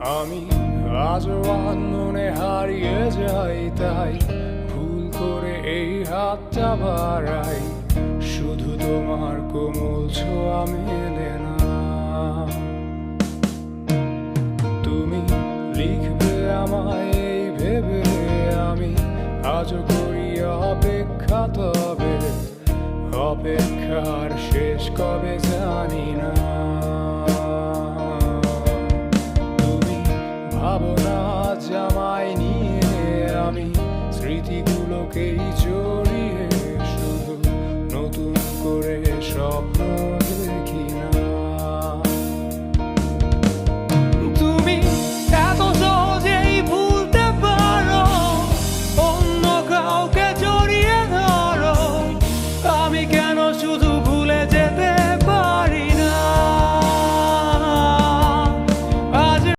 আমি আজও আনমনে হারিয়ে যাই, তাই ভুল করে এই হাতটা বাড়াই, শুধু তোমার কোমল ছোঁয়া মেলে না। তুমি লিখবে আমায় এই ভেবে আমি আজও করি অপেক্ষা, তবে অপেক্ষার শেষ কবে জানি না। তুমি ভাবনা জামাই নিয়ে আমি স্মৃতিগুলোকেই জোর